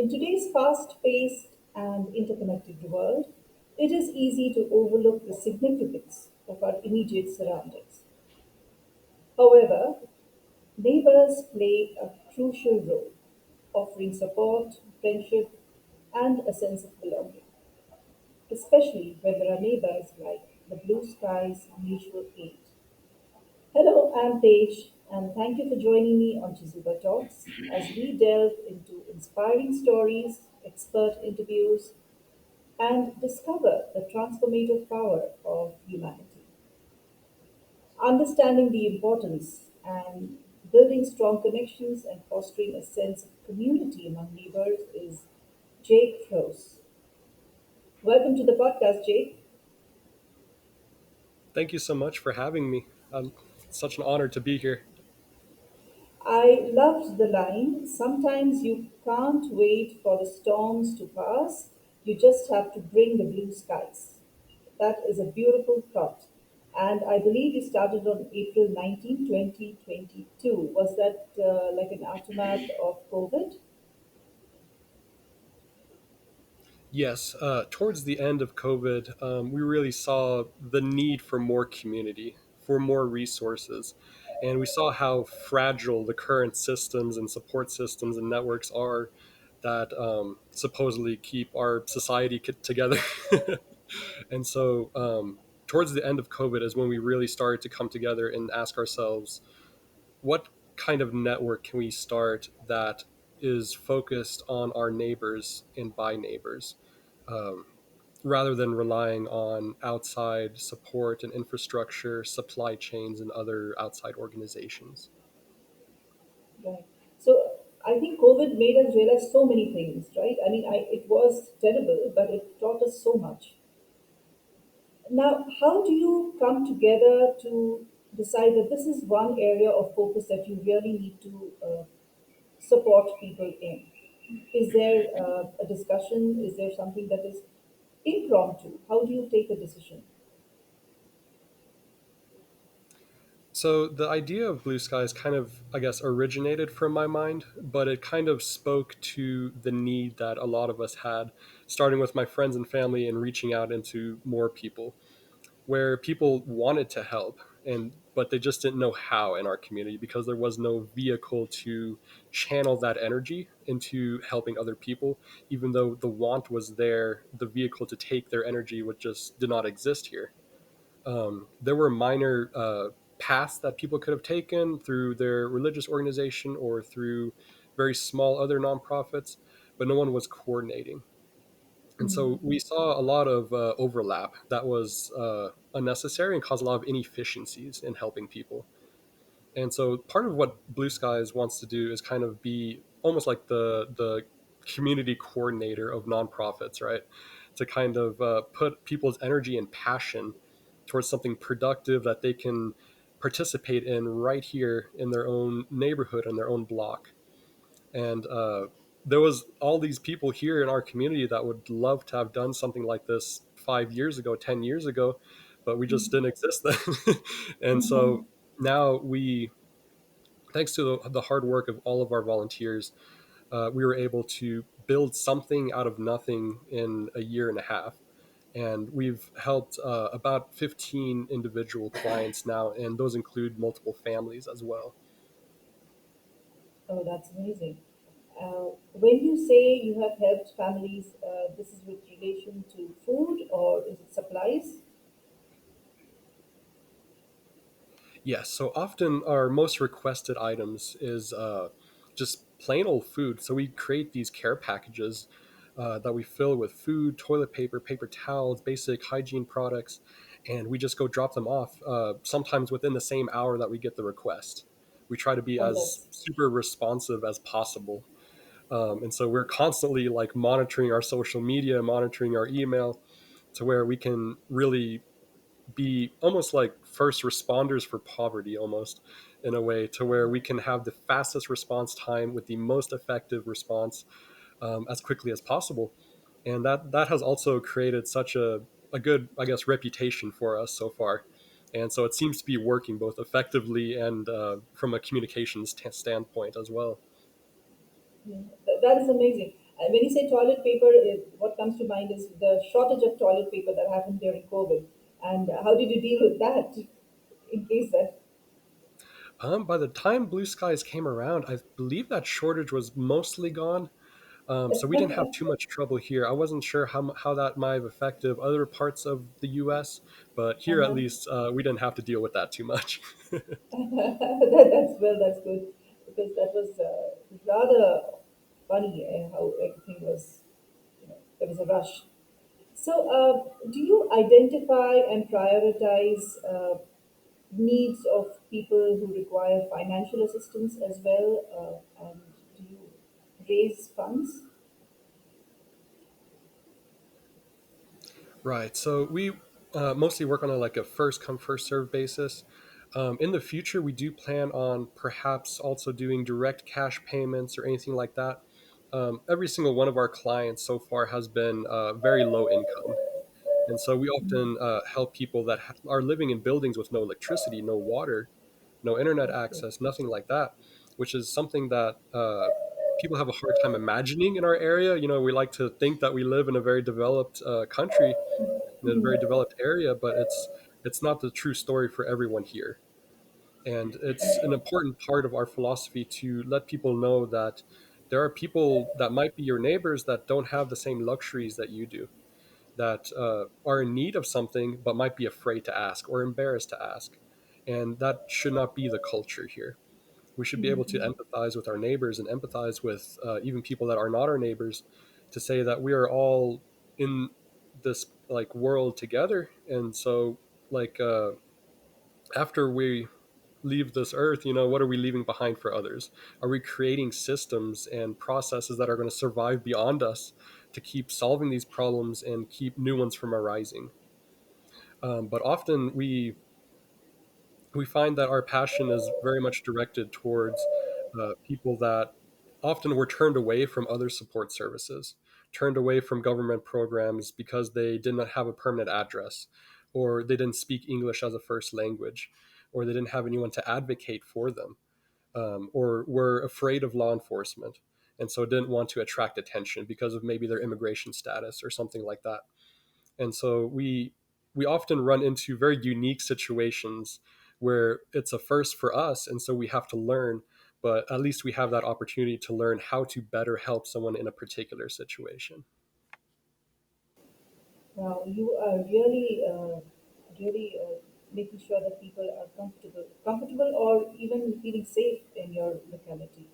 In today's fast paced and interconnected world, it is easy to overlook the significance of our immediate surroundings. However, neighbors play a crucial role, offering support, friendship, and a sense of belonging, especially when there are neighbors like the blue skies mutual aid. Hello, I'm Tej, and thank you for joining me on Chezuba Talks as we delve into inspiring stories, expert interviews, and discover the transformative power of humanity. Understanding the importance and building strong connections and fostering a sense of community among neighbors is Jake Froese. Welcome to the podcast, Jake. Thank you so much for having me. It's such an honor to be here. I loved the line, sometimes you can't wait for the storms to pass, you just have to bring the blue skies. That is a beautiful thought. And I believe you started on April 19, 2022. Was that like an aftermath of COVID? Yes, towards the end of COVID, we really saw the need for more community, for more resources. And we saw how fragile the current systems and support systems and networks are that supposedly keep our society together. And so, towards the end of COVID is when we really started to come together and ask ourselves, what kind of network can we start that is focused on our neighbors and by neighbors, um, rather than relying on outside support and infrastructure, supply chains, and other outside organizations? Right. So I think COVID made us realize so many things, right? It was terrible, but it taught us so much. Now, how do you come together to decide that this is one area of focus that you really need to support people in? Is there a discussion? Is there something that is impromptu? How do you take a decision? So the idea of blue skies kind of, I guess, originated from my mind, but it kind of spoke to the need that a lot of us had, starting with my friends and family and reaching out into more people, where people wanted to help and but they just didn't know how in our community because there was no vehicle to channel that energy into helping other people. Even though the want was there, the vehicle to take their energy would just did not exist here. There were minor paths that people could have taken through their religious organization or through very small other nonprofits, but no one was coordinating. And so we saw a lot of overlap that was unnecessary and caused a lot of inefficiencies in helping people. And so part of what Blue Skies wants to do is kind of be almost like the community coordinator of nonprofits, right? To kind of put people's energy and passion towards something productive that they can participate in right here in their own neighborhood and their own block. And there was all these people here in our community that would love to have done something like this 5 years ago, 10 years ago, but we just didn't exist then. And so now thanks to the hard work of all of our volunteers, we were able to build something out of nothing in a year and a half. And we've helped about 15 individual clients now, and those include multiple families as well. Oh, that's amazing. When you say you have helped families, this is with relation to food or is it supplies? Yes, so often our most requested items is just plain old food. So we create these care packages that we fill with food, toilet paper, paper towels, basic hygiene products, and we just go drop them off sometimes within the same hour that we get the request. We try to be Oh, as that's super responsive as possible. And so we're constantly like monitoring our social media, monitoring our email to where we can really be almost like first responders for poverty, almost in a way, to where we can have the fastest response time with the most effective response as quickly as possible. And that has also created such a good, I guess, reputation for us so far. And so it seems to be working both effectively and from a communications standpoint as well. yeah, that is amazing. When you say toilet paper, what comes to mind is the shortage of toilet paper that happened during COVID. And how did you deal with that? In case that. By the time Blue Skies came around, I believe that shortage was mostly gone. So we didn't have too much trouble here. I wasn't sure how that might have affected other parts of the U.S., but here at Uh-huh. least we didn't have to deal with that too much. That's well, that's good because that was rather funny how everything was. There was a rush. So, do you identify and prioritize needs of people who require financial assistance as well? And do you raise funds? Right. So we mostly work on a first come first serve basis. In the future, we do plan on perhaps also doing direct cash payments or anything like that. Every single one of our clients so far has been very low income. And so we often help people that are living in buildings with no electricity, no water, no internet Okay. access, nothing like that, which is something that people have a hard time imagining in our area. You know, we like to think that we live in a very developed country, in a very developed area, but it's not the true story for everyone here. And it's an important part of our philosophy to let people know that there are people that might be your neighbors that don't have the same luxuries that you do, that are in need of something but might be afraid to ask or embarrassed to ask. And that should not be the culture here. We should be able to empathize with our neighbors and empathize with even people that are not our neighbors, to say that we are all in this like world together. And so like after we leave this earth, you know, what are we leaving behind for others? Are we creating systems and processes that are going to survive beyond us to keep solving these problems and keep new ones from arising? But often we find that our passion is very much directed towards people that often were turned away from other support services, turned away from government programs because they did not have a permanent address, or they didn't speak English as a first language, or they didn't have anyone to advocate for them, or were afraid of law enforcement, and so didn't want to attract attention because of maybe their immigration status or something like that. And so we often run into very unique situations where it's a first for us, and so we have to learn, but at least we have that opportunity to learn how to better help someone in a particular situation. Now, you are really making sure that people are comfortable, or even feeling safe in your locality.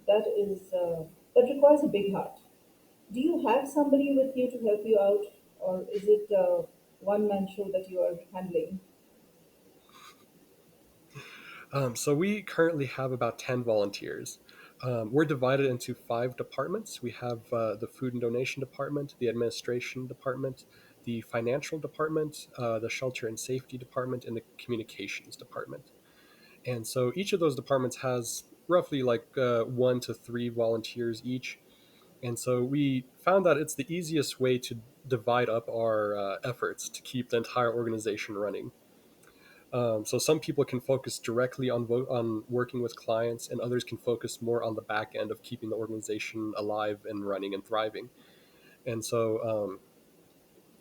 That is that requires a big heart. Do you have somebody with you to help you out, or is it a one-man show that you are handling? So we currently have about 10 volunteers. We're divided into 5 departments. We have the food and donation department, the administration department, the financial department, the shelter and safety department, and the communications department. And so each of those departments has roughly 1 to 3 volunteers each. And so we found that it's the easiest way to divide up our efforts to keep the entire organization running. So some people can focus directly on working with clients, and others can focus more on the back end of keeping the organization alive and running and thriving. And so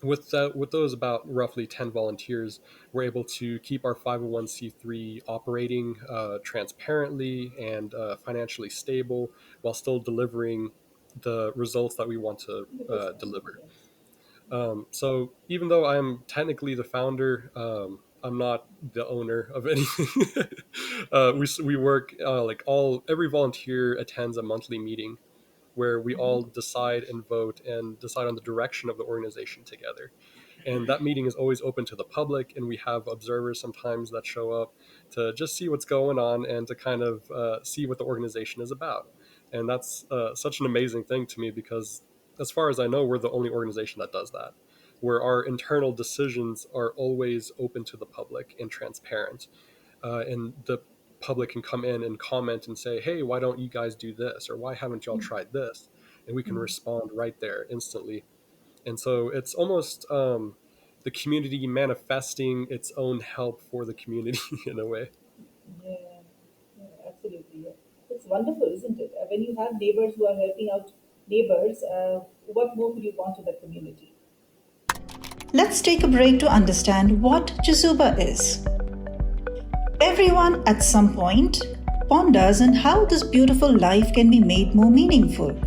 with those about roughly 10 volunteers, we're able to keep our 501c3 operating transparently and financially stable, while still delivering the results that we want to The business, deliver. yes. So even though I'm technically the founder, I'm not the owner of anything. We work every volunteer attends a monthly meeting where we all decide and vote and decide on the direction of the organization together. And that meeting is always open to the public, and we have observers sometimes that show up to just see what's going on and to kind of see what the organization is about. And that's such an amazing thing to me, because as far as I know, we're the only organization that does that, where our internal decisions are always open to the public and transparent. And the public can come in and comment and say, hey, why don't you guys do this, or why haven't y'all tried this? And we can respond right there instantly. And so it's almost the community manifesting its own help for the community in a way. Yeah, yeah, absolutely. Yeah. It's wonderful, isn't it? When you have neighbors who are helping out neighbors, what more could you want in the community? Let's take a break to understand what Chezuba is. Everyone at some point ponders on how this beautiful life can be made more meaningful.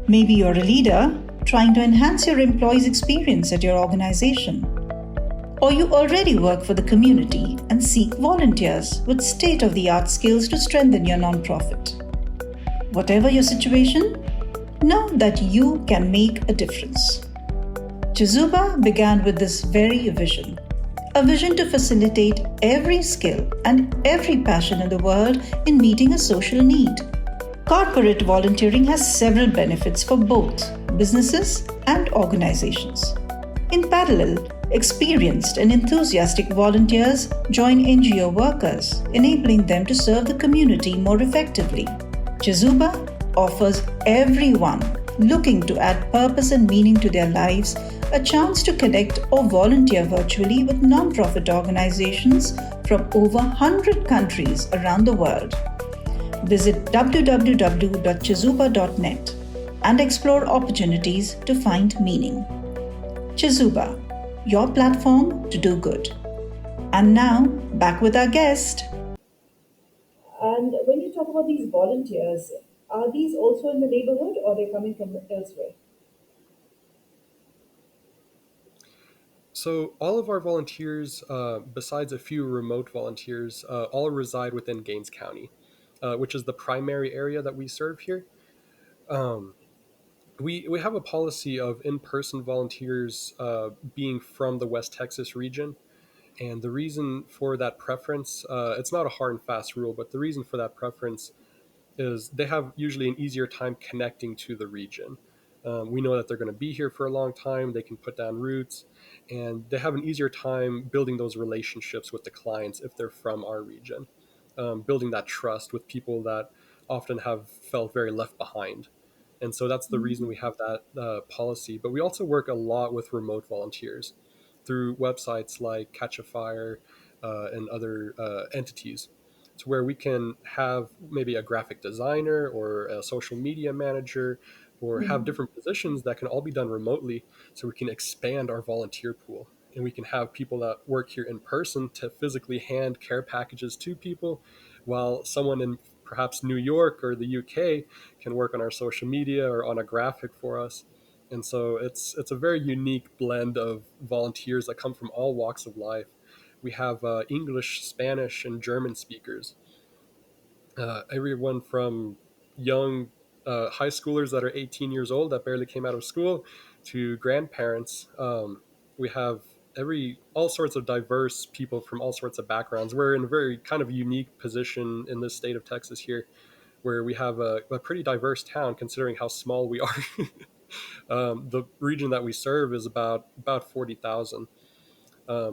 Maybe you're a leader trying to enhance your employees' experience at your organization. Or you already work for the community and seek volunteers with state of the art skills to strengthen your nonprofit. Whatever your situation, know that you can make a difference. Chezuba began with this very vision, a vision to facilitate every skill and every passion in the world in meeting a social need. Corporate volunteering has several benefits for both businesses and organizations. In parallel, experienced and enthusiastic volunteers join NGO workers, enabling them to serve the community more effectively. Chezuba offers everyone looking to add purpose and meaning to their lives a chance to connect or volunteer virtually with nonprofit organizations from over 100 countries around the world. Visit www.chezuba.net and explore opportunities to find meaning. Chezuba, your platform to do good. And now, back with our guest. And when you talk about these volunteers, are these also in the neighborhood or they're coming from elsewhere? So all of our volunteers, besides a few remote volunteers, all reside within Gaines County, which is the primary area that we serve here. Um, we have a policy of in-person volunteers being from the West Texas region, and the reason for that preference, it's not a hard and fast rule, but the reason for that preference is they have usually an easier time connecting to the region. We know that they're going to be here for a long time. They can put down roots, and they have an easier time building those relationships with the clients if they're from our region, building that trust with people that often have felt very left behind. And so that's the reason we have that policy. But we also work a lot with remote volunteers through websites like Catch a Fire and other entities, to where we can have maybe a graphic designer or a social media manager or have different positions that can all be done remotely, so we can expand our volunteer pool and we can have people that work here in person to physically hand care packages to people, while someone in perhaps New York or the UK can work on our social media or on a graphic for us. And so it's a very unique blend of volunteers that come from all walks of life. We have English, Spanish, and German speakers. Everyone from young high schoolers that are 18 years old that barely came out of school to grandparents. We have every all sorts of diverse people from all sorts of backgrounds. We're in a very kind of unique position in this state of Texas here, where we have a pretty diverse town considering how small we are. The region that we serve is about 40,000.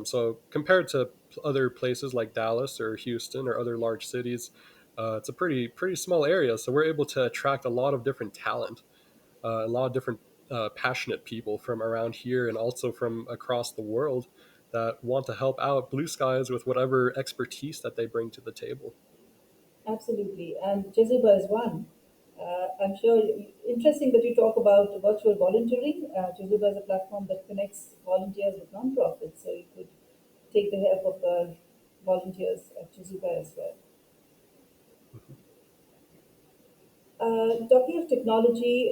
So compared to other places like Dallas or Houston or other large cities, it's a pretty small area. So we're able to attract a lot of different talent, a lot of different passionate people from around here and also from across the world that want to help out Blue Skies with whatever expertise that they bring to the table. Absolutely. And Chezuba is one. I'm sure interesting that you talk about virtual volunteering. Chezuba is a platform that connects volunteers with nonprofits, so you could take the help of the volunteers at Chezuba as well. Talking of technology,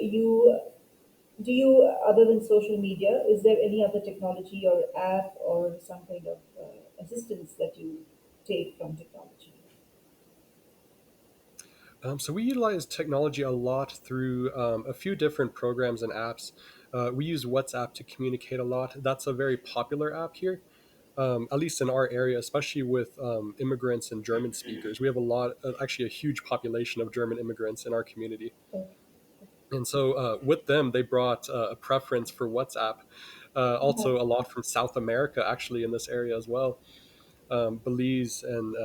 other than social media, is there any other technology or app or some kind of assistance that you take from technology? So we utilize technology a lot through a few different programs and apps. We use WhatsApp to communicate a lot. That's a very popular app here, at least in our area, especially with immigrants and German speakers. We have actually a huge population of German immigrants in our community. Okay. And so with them, they brought a preference for WhatsApp. Uh-huh. Also, a lot from South America, actually, in this area as well. Belize and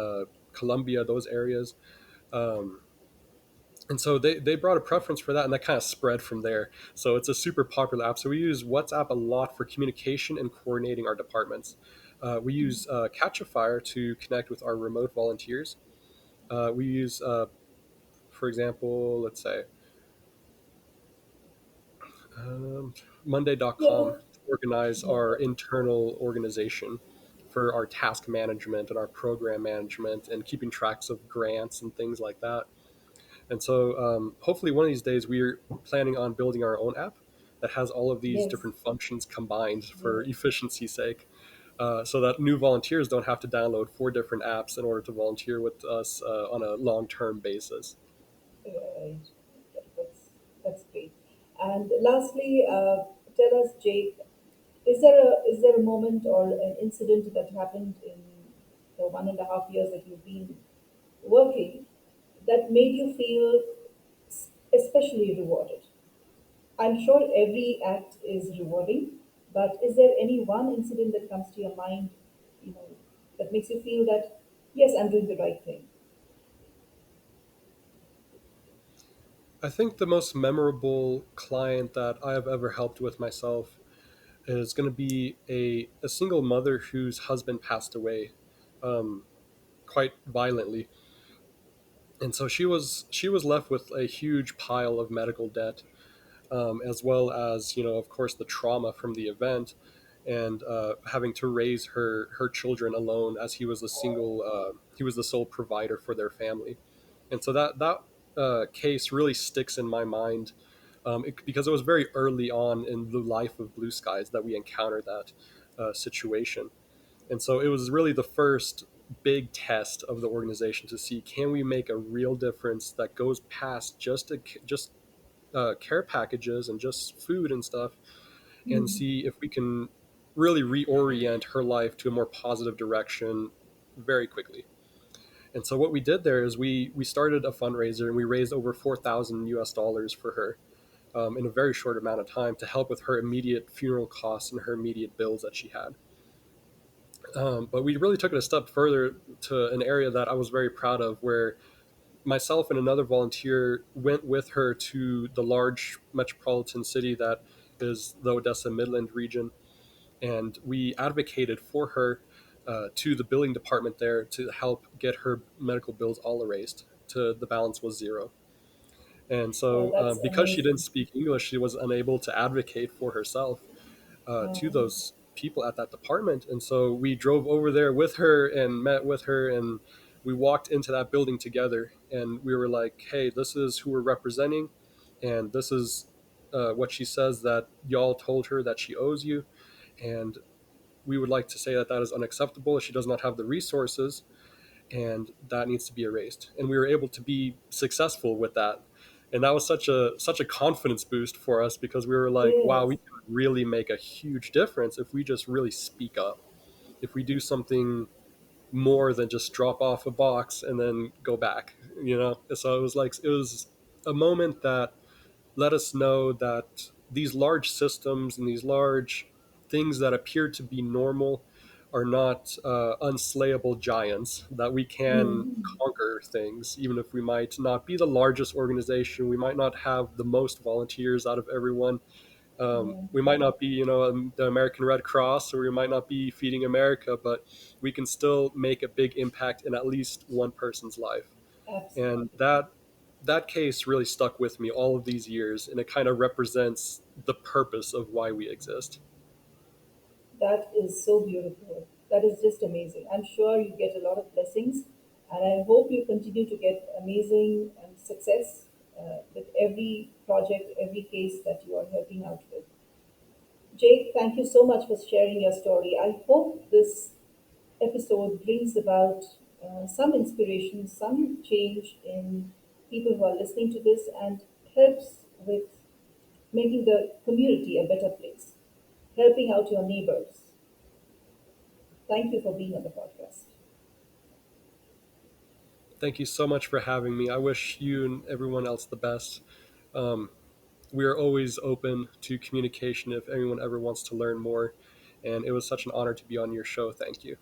Colombia, those areas. Um, and so they brought a preference for that, and that kind of spread from there. So it's a super popular app. So we use WhatsApp a lot for communication and coordinating our departments. We use Catch a Fire to connect with our remote volunteers. We use, for example, let's say um, Yeah, Monday.com but to organize yeah, our internal organization for our task management and our program management and keeping tracks of grants and things like that. And so hopefully one of these days we're planning on building our own app that has all of these yes, different functions combined for yes. efficiency's sake, so that new volunteers don't have to download four different apps in order to volunteer with us on a long-term basis. Right. That's, that's great. And lastly, tell us, Jake, is there a moment or an incident that happened in the 1.5 years that you've been working that made you feel especially rewarded? I'm sure every act is rewarding, but is there any one incident that comes to your mind, you know, that makes you feel that yes, I'm doing the right thing? I think the most memorable client that I have ever helped with myself is going to be a single mother whose husband passed away um, quite violently. And so she was left with a huge pile of medical debt, as well as, of course, the trauma from the event, and having to raise her children alone, as he was the sole provider for their family. And so that case really sticks in my mind, because it was very early on in the life of Blue Skies that we encountered that situation. And so it was really the first big test of the organization to see, can we make a real difference that goes past just care packages and just food and stuff, and Hmm. see if we can really reorient her life to a more positive direction very quickly. And so what we did there is we started a fundraiser, and we raised over 4,000 US dollars for her, in a very short amount of time, to help with her immediate funeral costs and her immediate bills that she had. But we really took it a step further to an area that I was very proud of, where myself and another volunteer went with her to the large metropolitan city that is the Odessa Midland region, and we advocated for her to the billing department there to help get her medical bills all erased to the balance was zero. And Oh, so, that's because she didn't amazing. speak English, she was unable to advocate for herself to Um, those people at that department. And so we drove over there with her and met with her, and we walked into that building together, and we were like, hey, this is who we're representing, and this is what she says that y'all told her that she owes you. And we would like to say that that is unacceptable. She does not have the resources, and that needs to be erased. And we were able to be successful with that. And that was such a confidence boost for us, because we were like, wow, yes, we can really make a huge difference if we just really speak up. If we do something more than just drop off a box and then go back. So it was a moment that let us know that these large systems and these large things that appear to be normal are not unslayable giants, that we can mm, conquer things, even if we might not be the largest organization, we might not have the most volunteers out of everyone. yeah, We might not be, the American Red Cross, or we might not be Feeding America, but we can still make a big impact in at least one person's life. And absolutely. that case really stuck with me all of these years, and it kind of represents the purpose of why we exist. That is so beautiful. That is just amazing. I'm sure you get a lot of blessings, and I hope you continue to get amazing and success with every project, every case that you are helping out with. Jake, thank you so much for sharing your story. I hope this episode brings about some inspiration, some change in people who are listening to this, and helps with making the community a better place, helping out your neighbors. Thank you for being on the podcast. Thank you so much for having me. I wish you and everyone else the best. Um, we are always open to communication if anyone ever wants to learn more. And it was such an honor to be on your show. Thank you.